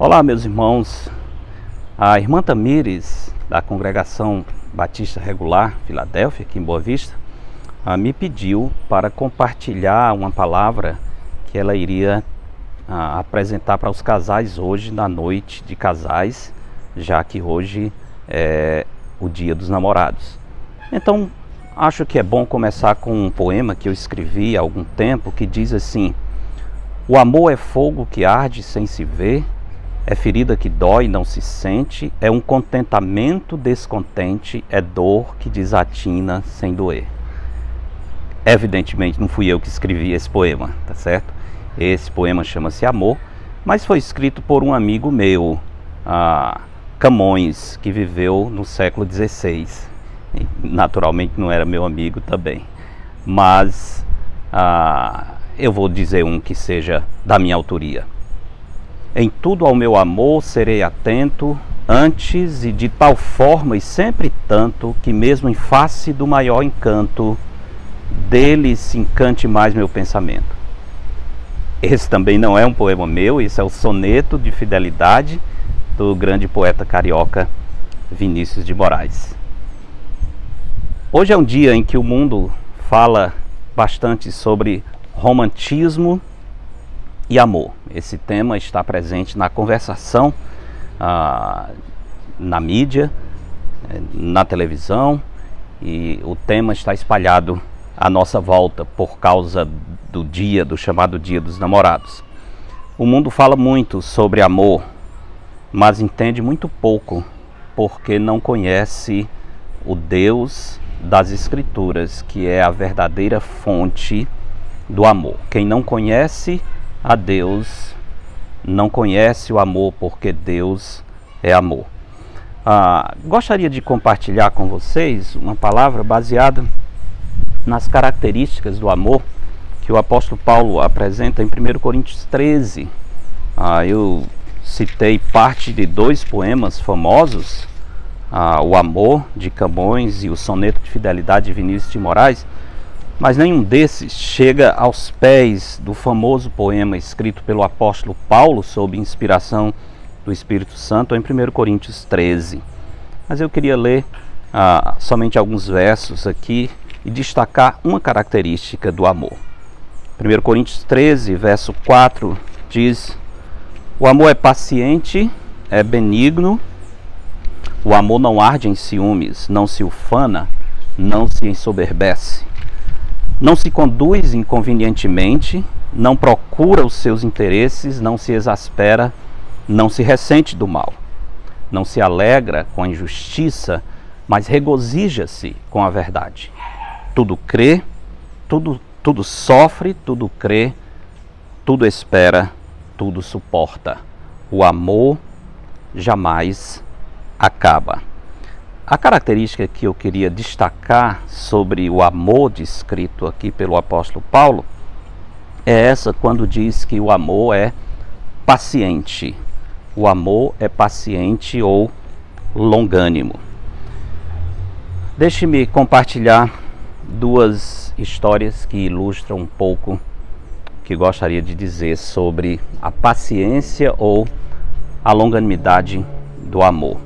Olá, meus irmãos. A irmã Tamires, da Congregação Batista Regular, Filadélfia, aqui em Boa Vista, me pediu para compartilhar uma palavra que ela iria apresentar para os casais hoje, na noite de casais, já que hoje é o Dia dos Namorados. Então, acho que é bom começar com um poema que eu escrevi há algum tempo, que diz assim: o amor é fogo que arde sem se ver, é ferida que dói e não se sente, é um contentamento descontente, é dor que desatina sem doer. Evidentemente não fui eu que escrevi esse poema, tá certo? Esse poema chama-se Amor, mas foi escrito por um amigo meu, Camões, que viveu no século XVI. Naturalmente não era meu amigo também, mas eu vou dizer um que seja da minha autoria. Em tudo ao meu amor serei atento, antes e de tal forma e sempre tanto, que mesmo em face do maior encanto, dele se encante mais meu pensamento. Esse também não é um poema meu, esse é o soneto de fidelidade do grande poeta carioca Vinícius de Moraes. Hoje é um dia em que o mundo fala bastante sobre romantismo e amor. Esse tema está presente na conversação, na mídia, na televisão, e o tema está espalhado à nossa volta por causa do chamado Dia dos Namorados. O mundo fala muito sobre amor, mas entende muito pouco, porque não conhece o Deus das Escrituras, que é a verdadeira fonte do amor. Quem não conhece a Deus não conhece o amor, porque Deus é amor. Gostaria de compartilhar com vocês uma palavra baseada nas características do amor que o apóstolo Paulo apresenta em 1 Coríntios 13. Eu citei parte de dois poemas famosos, O Amor, de Camões, e o Soneto de Fidelidade, de Vinícius de Moraes, mas nenhum desses chega aos pés do famoso poema escrito pelo apóstolo Paulo sob inspiração do Espírito Santo em 1 Coríntios 13. Mas eu queria ler somente alguns versos aqui e destacar uma característica do amor. 1 Coríntios 13, verso 4 diz: o amor é paciente, é benigno, o amor não arde em ciúmes, não se ufana, não se ensoberbece. Não se conduz inconvenientemente, não procura os seus interesses, não se exaspera, não se ressente do mal. Não se alegra com a injustiça, mas regozija-se com a verdade. Tudo crê, tudo sofre, tudo crê, tudo espera, tudo suporta. O amor jamais acaba. A característica que eu queria destacar sobre o amor descrito aqui pelo apóstolo Paulo é essa, quando diz que o amor é paciente. O amor é paciente ou longânimo. Deixe-me compartilhar duas histórias que ilustram um pouco o que gostaria de dizer sobre a paciência ou a longanimidade do amor.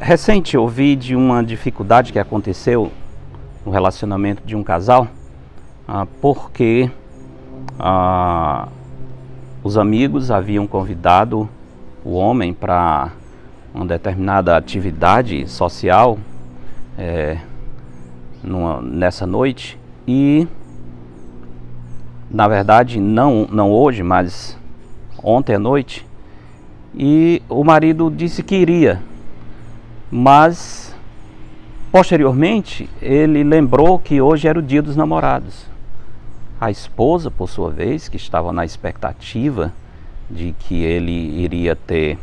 Recente eu ouvi de uma dificuldade que aconteceu no relacionamento de um casal, porque os amigos haviam convidado o homem para uma determinada atividade social nessa noite, e na verdade não hoje, mas ontem à noite, e o marido disse que iria, mas posteriormente ele lembrou que hoje era o Dia dos Namorados. A esposa, por sua vez, que estava na expectativa de que ele iria ter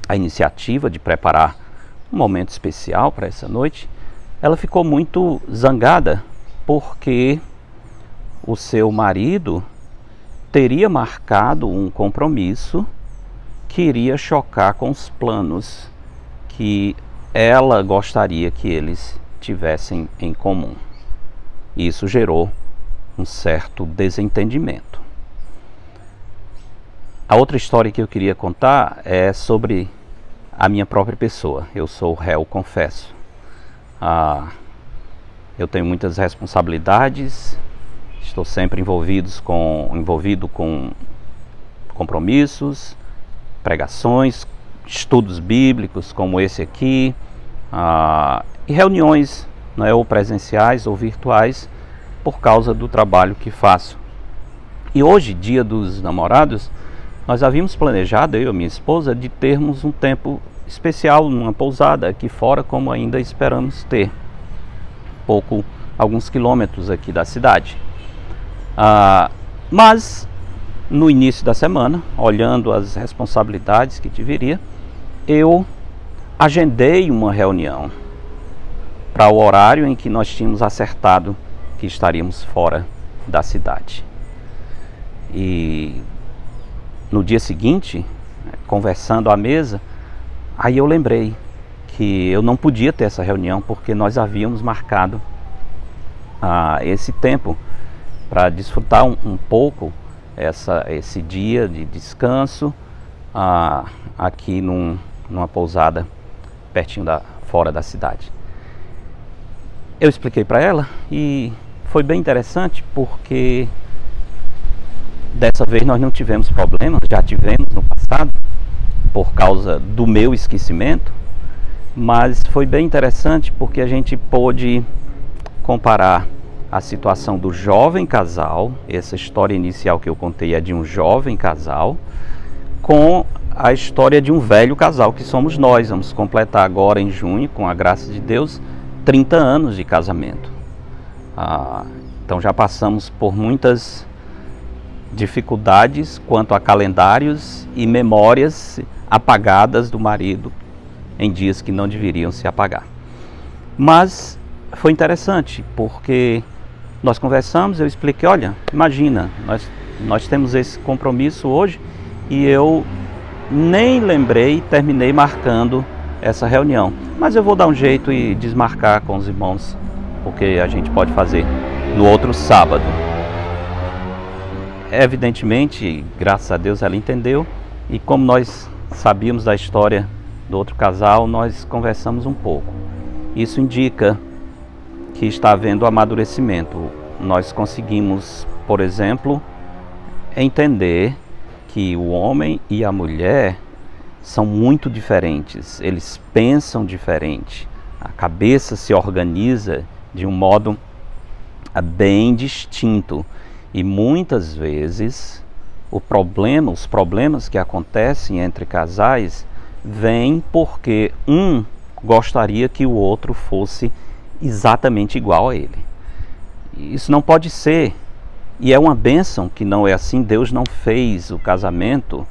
a iniciativa de preparar um momento especial para essa noite, ela ficou muito zangada porque o seu marido teria marcado um compromisso que iria chocar com os planos que ela gostaria que eles tivessem em comum. Isso gerou um certo desentendimento. A outra história que eu queria contar é sobre a minha própria pessoa. Eu sou réu, confesso. Eu tenho muitas responsabilidades, estou sempre envolvido com compromissos, pregações, estudos bíblicos como esse aqui, e reuniões, não é, ou presenciais ou virtuais, por causa do trabalho que faço. E hoje, dia dos namorados, nós havíamos planejado, eu e minha esposa, de termos um tempo especial numa pousada aqui fora, como ainda esperamos ter, alguns quilômetros aqui da cidade. Mas no início da semana, olhando as responsabilidades que deveria, eu agendei uma reunião para o horário em que nós tínhamos acertado que estaríamos fora da cidade. E no dia seguinte, conversando à mesa, aí eu lembrei que eu não podia ter essa reunião porque nós havíamos marcado esse tempo para desfrutar um pouco esse dia de descanso aqui numa pousada pertinho fora da cidade. Eu expliquei para ela e foi bem interessante porque dessa vez nós não tivemos problemas, já tivemos no passado por causa do meu esquecimento, mas foi bem interessante porque a gente pôde comparar a situação do jovem casal, essa história inicial que eu contei é de um jovem casal, com a história de um velho casal que somos nós. Vamos completar agora em junho, com a graça de Deus, 30 anos de casamento. Então já passamos por muitas dificuldades quanto a calendários e memórias apagadas do marido em dias que não deveriam se apagar. Mas foi interessante porque nós conversamos, eu expliquei, olha, imagina, nós temos esse compromisso hoje e eu nem lembrei, terminei marcando essa reunião. Mas eu vou dar um jeito e desmarcar com os irmãos, porque a gente pode fazer no outro sábado. Evidentemente, graças a Deus ela entendeu, e como nós sabíamos da história do outro casal, nós conversamos um pouco. Isso indica que está havendo amadurecimento. Nós conseguimos, por exemplo, entender que o homem e a mulher são muito diferentes, eles pensam diferente, a cabeça se organiza de um modo bem distinto, e muitas vezes os problemas que acontecem entre casais vêm porque um gostaria que o outro fosse exatamente igual a ele. Isso não pode ser, e é uma bênção que não é assim. Deus não fez o casamento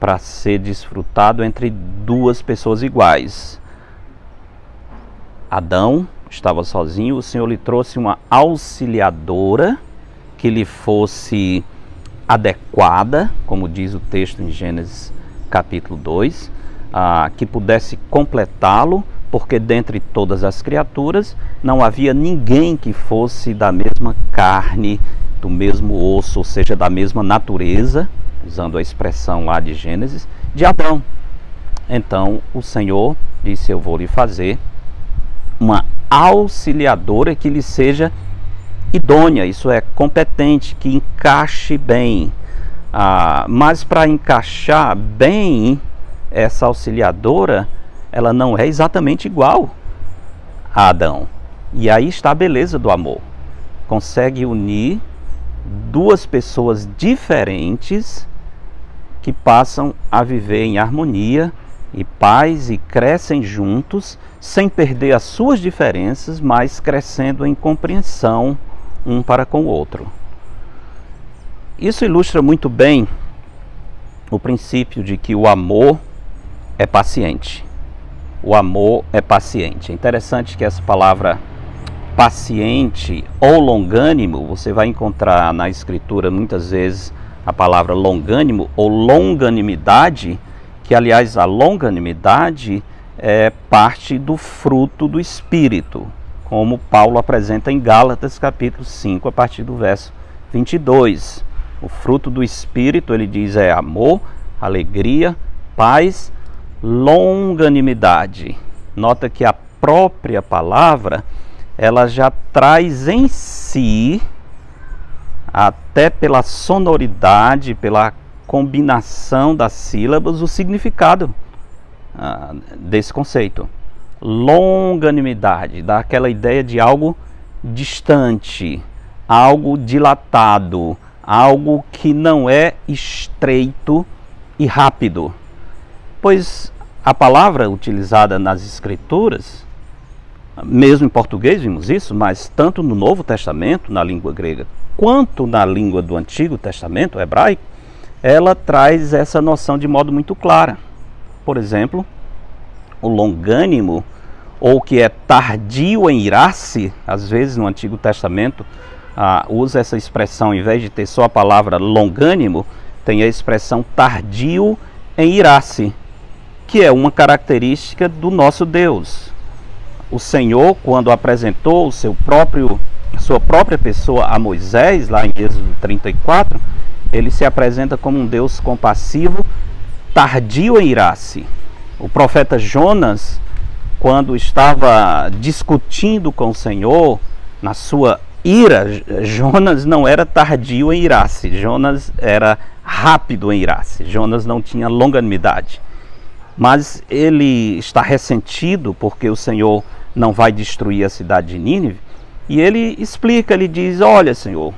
para ser desfrutado entre duas pessoas iguais. Adão estava sozinho, o Senhor lhe trouxe uma auxiliadora que lhe fosse adequada, como diz o texto em Gênesis capítulo 2, que pudesse completá-lo, porque dentre todas as criaturas não havia ninguém que fosse da mesma carne, do mesmo osso, ou seja, da mesma natureza, usando a expressão lá de Gênesis, de Adão. Então o Senhor disse: eu vou lhe fazer uma auxiliadora que lhe seja idônea, isso é, competente, que encaixe bem. Mas para encaixar bem essa auxiliadora, ela não é exatamente igual a Adão. E aí está a beleza do amor. Consegue unir duas pessoas diferentes que passam a viver em harmonia e paz e crescem juntos, sem perder as suas diferenças, mas crescendo em compreensão um para com o outro. Isso ilustra muito bem o princípio de que o amor é paciente. O amor é paciente. É interessante que essa palavra paciente ou longânimo, você vai encontrar na escritura muitas vezes a palavra longânimo ou longanimidade, que aliás a longanimidade é parte do fruto do Espírito, como Paulo apresenta em Gálatas capítulo 5, a partir do verso 22. O fruto do Espírito, ele diz, é amor, alegria, paz, longanimidade. Nota que a própria palavra, ela já traz em si, até pela sonoridade, pela combinação das sílabas, o significado desse conceito. Longanimidade, dá aquela ideia de algo distante, algo dilatado, algo que não é estreito e rápido. Pois a palavra utilizada nas Escrituras, mesmo em português vimos isso, mas tanto no Novo Testamento, na língua grega, quanto na língua do Antigo Testamento, hebraico, ela traz essa noção de modo muito clara. Por exemplo, o longânimo, ou que é tardio em irar-se, às vezes no Antigo Testamento usa essa expressão, em vez de ter só a palavra longânimo, tem a expressão tardio em irar-se, que é uma característica do nosso Deus. O Senhor, quando apresentou sua própria pessoa a Moisés, lá em Êxodo 34, ele se apresenta como um Deus compassivo, tardio em irar-se. O profeta Jonas, quando estava discutindo com o Senhor, na sua ira, Jonas não era tardio em irar-se, Jonas era rápido em irar-se, Jonas não tinha longanimidade. Mas ele está ressentido porque o Senhor não vai destruir a cidade de Nínive, e ele explica, ele diz: olha, Senhor,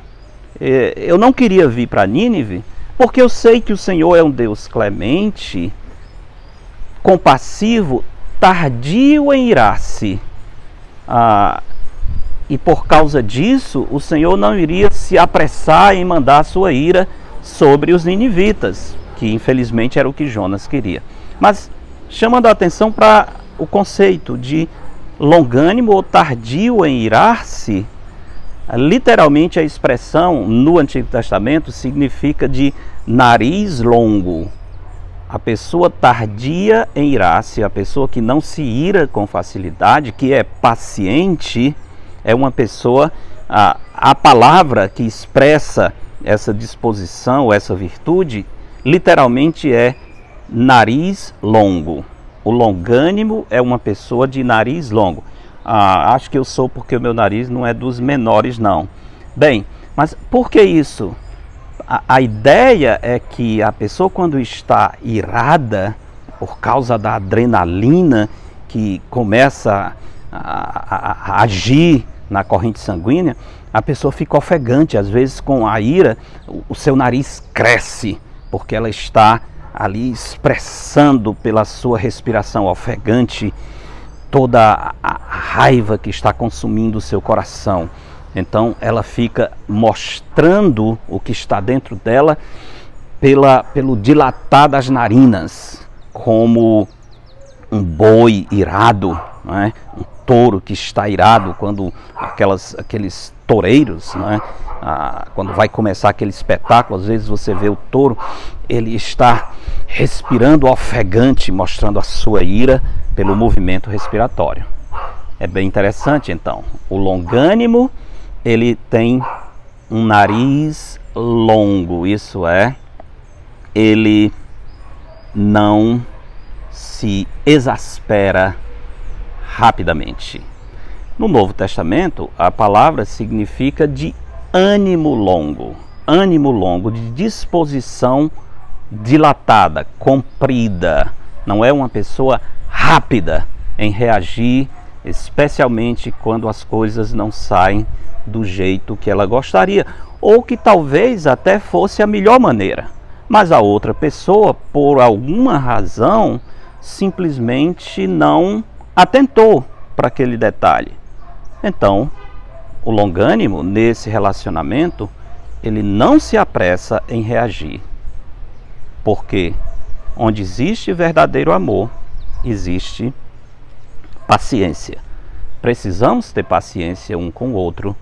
eu não queria vir para Nínive, porque eu sei que o Senhor é um Deus clemente, compassivo, tardio em irar-se. E por causa disso, o Senhor não iria se apressar em mandar a sua ira sobre os ninivitas, que infelizmente era o que Jonas queria. Mas chamando a atenção para o conceito de longânimo ou tardio em irar-se, literalmente a expressão no Antigo Testamento significa de nariz longo. A pessoa tardia em irar-se, a pessoa que não se ira com facilidade, que é paciente, é uma pessoa, a palavra que expressa essa disposição, essa virtude, literalmente é nariz longo. O longânimo é uma pessoa de nariz longo. Acho que eu sou porque o meu nariz não é dos menores, não. Bem, mas por que isso? A ideia é que a pessoa, quando está irada, por causa da adrenalina que começa a agir na corrente sanguínea, a pessoa fica ofegante. Às vezes, com a ira, o seu nariz cresce, porque ela está ali expressando pela sua respiração ofegante toda a raiva que está consumindo o seu coração. Então ela fica mostrando o que está dentro dela pelo dilatar das narinas, como um boi irado, não é? Um touro que está irado, quando aqueles toureiros, não é? Quando vai começar aquele espetáculo, às vezes você vê o touro, ele está respirando ofegante, mostrando a sua ira pelo movimento respiratório. É bem interessante. Então, o longânimo, ele tem um nariz longo, isso é, ele não se exaspera rapidamente. No Novo Testamento, a palavra significa de ânimo longo, de disposição dilatada, comprida. Não é uma pessoa rápida em reagir, especialmente quando as coisas não saem do jeito que ela gostaria, ou que talvez até fosse a melhor maneira, mas a outra pessoa, por alguma razão, simplesmente não atentou para aquele detalhe. Então, o longânimo, nesse relacionamento, ele não se apressa em reagir, porque onde existe verdadeiro amor, existe paciência. Precisamos ter paciência um com o outro,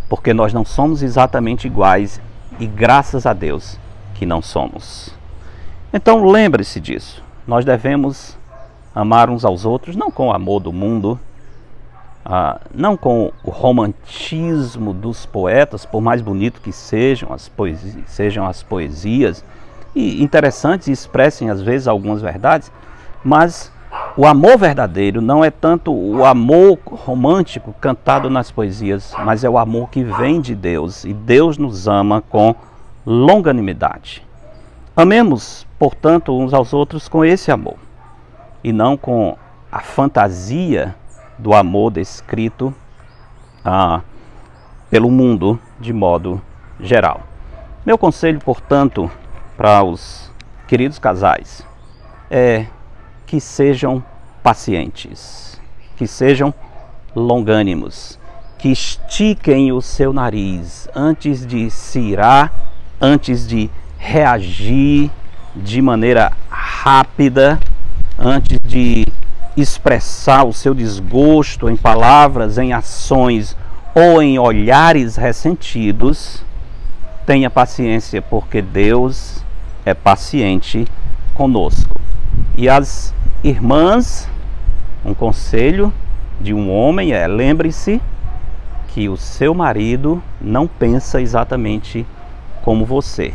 porque nós não somos exatamente iguais, e graças a Deus que não somos. Então lembre-se disso. Nós devemos amar uns aos outros, não com o amor do mundo, não com o romantismo dos poetas, por mais bonito que sejam as poesias, e interessantes e expressem às vezes algumas verdades, mas o amor verdadeiro não é tanto o amor romântico cantado nas poesias, mas é o amor que vem de Deus, e Deus nos ama com longanimidade. Amemos, portanto, uns aos outros com esse amor, e não com a fantasia do amor descrito pelo mundo de modo geral. Meu conselho, portanto, para os queridos casais é que sejam pacientes, que sejam longânimos, que estiquem o seu nariz antes de se irar, antes de reagir de maneira rápida, antes de expressar o seu desgosto em palavras, em ações ou em olhares ressentidos. Tenha paciência, porque Deus é paciente conosco. E as irmãs, um conselho de um homem é: lembre-se que o seu marido não pensa exatamente como você.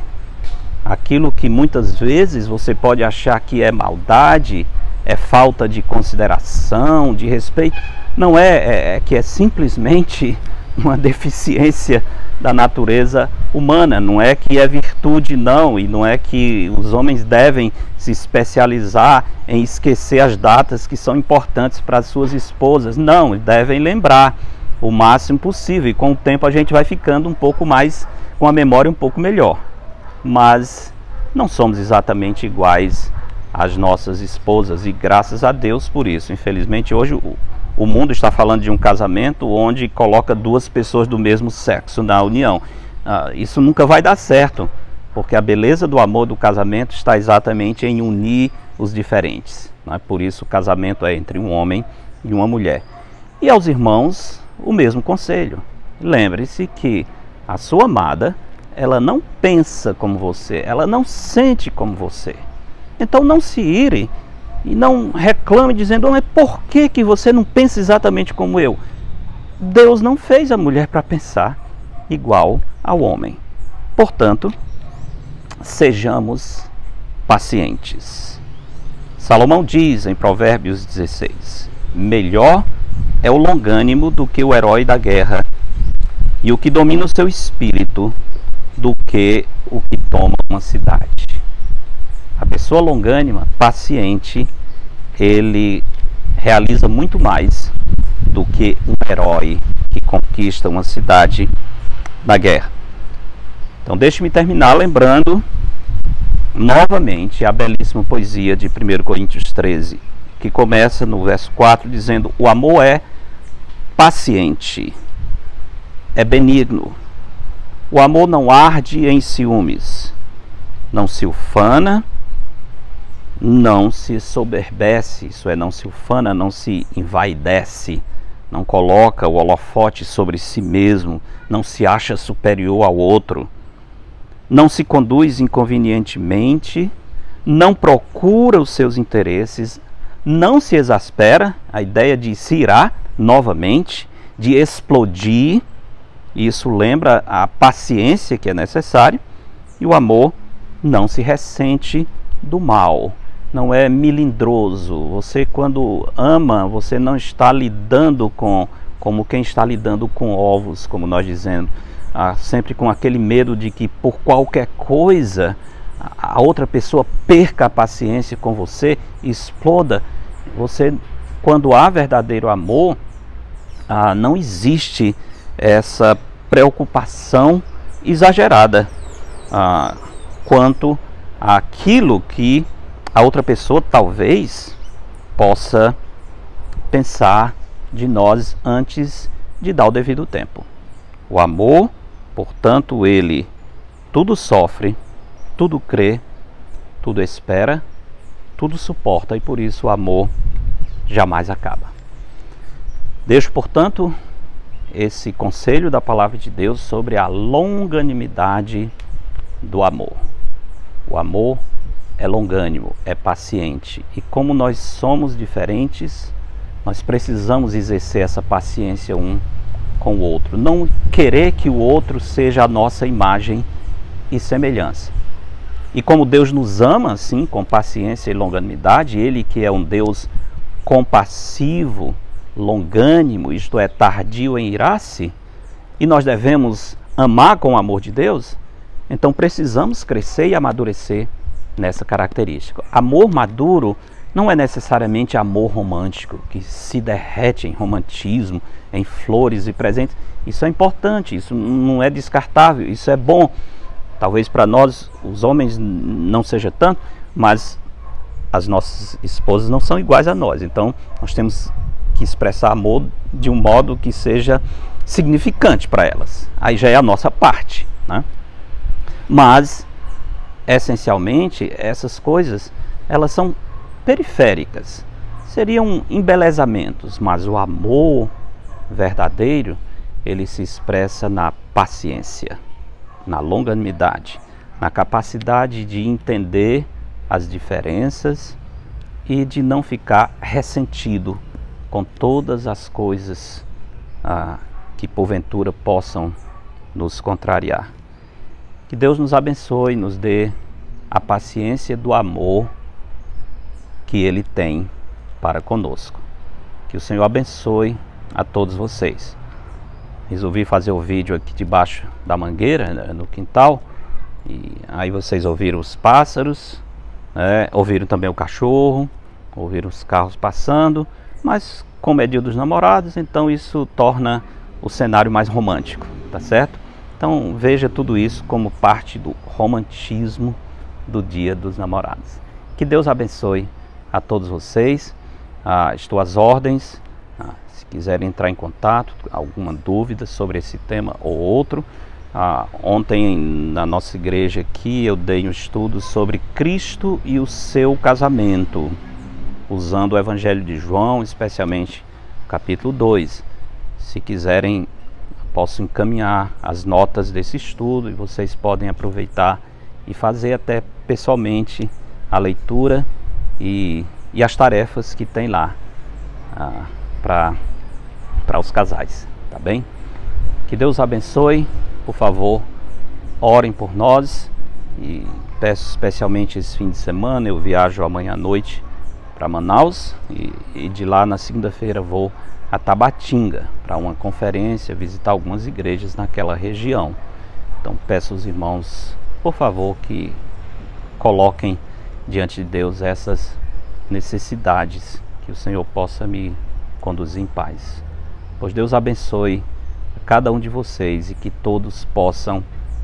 Aquilo que muitas vezes você pode achar que é maldade, é falta de consideração, de respeito, não é que é simplesmente uma deficiência da natureza humana, não é que é virtude não, e não é que os homens devem se especializar em esquecer as datas que são importantes para as suas esposas, não, devem lembrar o máximo possível, e com o tempo a gente vai ficando um pouco mais, com a memória um pouco melhor, mas não somos exatamente iguais às nossas esposas, e graças a Deus por isso. Infelizmente hoje o mundo está falando de um casamento onde coloca duas pessoas do mesmo sexo na união. Isso nunca vai dar certo, porque a beleza do amor do casamento está exatamente em unir os diferentes, não é? Por isso o casamento é entre um homem e uma mulher. E aos irmãos, o mesmo conselho. Lembre-se que a sua amada, ela não pensa como você, ela não sente como você. Então não se ire e não reclame dizendo: mas por que você não pensa exatamente como eu? Deus não fez a mulher para pensar igual ao homem. Portanto, sejamos pacientes. Salomão diz em Provérbios 16: melhor é o longânimo do que o herói da guerra, e o que domina o seu espírito do que o que toma uma cidade. A pessoa longânima, paciente, ele realiza muito mais do que um herói que conquista uma cidade na guerra. Então deixe-me terminar lembrando novamente a belíssima poesia de 1 Coríntios 13, que começa no verso 4 dizendo: o amor é paciente, é benigno. O amor não arde em ciúmes, não se ufana, não se soberbece, isso é, não se ufana, não se envaidece, não coloca o holofote sobre si mesmo, não se acha superior ao outro, não se conduz inconvenientemente, não procura os seus interesses, não se exaspera, a ideia de se irar novamente, de explodir. Isso lembra a paciência que é necessária. E o amor não se ressente do mal, não é melindroso. Você, quando ama, você não está lidando como quem está lidando com ovos, como nós dizemos, sempre com aquele medo de que por qualquer coisa a outra pessoa perca a paciência com você e exploda. Você, quando há verdadeiro amor, não existe essa preocupação exagerada quanto àquilo que a outra pessoa talvez possa pensar de nós antes de dar o devido tempo. O amor, portanto, ele tudo sofre, tudo crê, tudo espera, tudo suporta, e por isso o amor jamais acaba. Deixo, portanto, esse conselho da palavra de Deus sobre a longanimidade do amor. O amor é longânimo, é paciente, e como nós somos diferentes, nós precisamos exercer essa paciência um com o outro, não querer que o outro seja a nossa imagem e semelhança. E como Deus nos ama, assim, com paciência e longanimidade, Ele que é um Deus compassivo, longânimo, isto é, tardio em irar-se, e nós devemos amar com o amor de Deus, então precisamos crescer e amadurecer nessa característica. Amor maduro não é necessariamente amor romântico, que se derrete em romantismo, em flores e presentes. Isso é importante, isso não é descartável, isso é bom. Talvez para nós, os homens, não seja tanto, mas as nossas esposas não são iguais a nós. Então, nós temos que expressar amor de um modo que seja significante para elas. Aí já é a nossa parte, né? Mas, essencialmente, essas coisas, elas são periféricas. Seriam embelezamentos, mas o amor verdadeiro, ele se expressa na paciência, na longanimidade, na capacidade de entender as diferenças e de não ficar ressentido com todas as coisas que porventura possam nos contrariar. Que Deus nos abençoe, nos dê a paciência do amor que Ele tem para conosco. Que o Senhor abençoe a todos vocês. Resolvi fazer o vídeo aqui debaixo da mangueira, né, no quintal, e aí vocês ouviram os pássaros, ouviram também o cachorro, ouviram os carros passando, mas como é Dia dos Namorados, então isso torna o cenário mais romântico, tá certo? Então veja tudo isso como parte do romantismo do Dia dos Namorados. Que Deus abençoe a todos vocês. Estou às ordens. Se quiserem entrar em contato, alguma dúvida sobre esse tema ou outro. Ontem na nossa igreja aqui eu dei um estudo sobre Cristo e o seu casamento, usando o Evangelho de João, especialmente o capítulo 2. Se quiserem, posso encaminhar as notas desse estudo e vocês podem aproveitar e fazer até pessoalmente a leitura e as tarefas que tem lá para os casais, tá bem? Que Deus abençoe. Por favor, orem por nós, e peço especialmente esse fim de semana. Eu viajo amanhã à noite para Manaus e de lá na segunda-feira vou a Tabatinga para uma conferência, visitar algumas igrejas naquela região. Então peço aos irmãos, por favor, que coloquem diante de Deus essas necessidades, que o Senhor possa me conduzir em paz. Pois Deus abençoe a cada um de vocês e que todos possam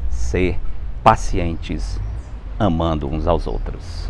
ser pacientes, amando uns aos outros.